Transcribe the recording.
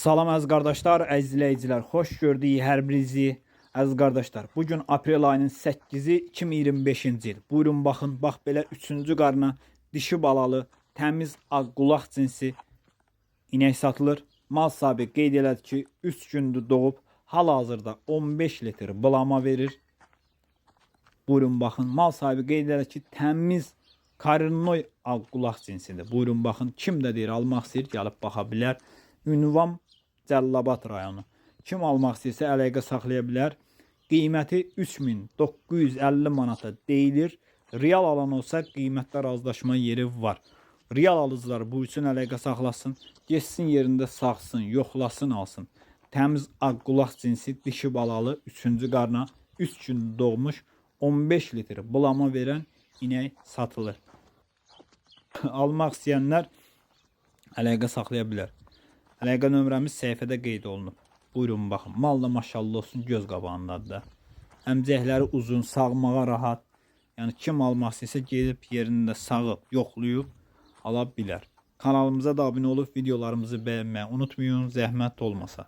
Salam əziz qardaşlar, əziz izləyicilər, xoş gördük hər birinizi. Əziz qardaşlar, bugün aprel ayının 8-i 2025-ci il. Buyurun baxın, bax belə 3-cü qarına dişi balalı, təmiz ağ qulaq cinsi inək satılır. Mal sahibi qeyd elədi ki, 3 gündür doğub, hal-hazırda 15 litr bulama verir. Buyurun baxın, mal sahibi qeyd elədi ki, təmiz Karinoy ağ qulaq cinsidir. Buyurun baxın, kim də deyir almaq istəyir, gəlib baxa bilər. Ünvan Cəllabad rayonu. Kim almaq istəyirsə əlaqə saxlaya bilər. Qiyməti 3950 manata deyilir. Real alan olsa qiymətdə razılaşma yeri var. Real alıcılar bu üçün əlaqə saxlasın. Geçsin yerində saxsın, yoxlasın, alsın. Təmiz ağ qulaq cinsi dişi balalı 3-cü qarna 3 gün doğmuş 15 litr bulama verən inək satılır. Almaq istəyənlər əlaqə saxlaya bilər. Əlaqə nömrəmiz səhifədə qeyd olunub. Buyurun baxın. Mal da maşallah olsun göz qabağındadır da. Əmcəkləri uzun, sağmağa rahat. Yəni kim almaq istəyirsə gedib yerində sağıb, yoxlayıb ala bilər. Kanalımıza da abunə olub videolarımızı bəyənməyi unutmayın, zəhmət olmasa.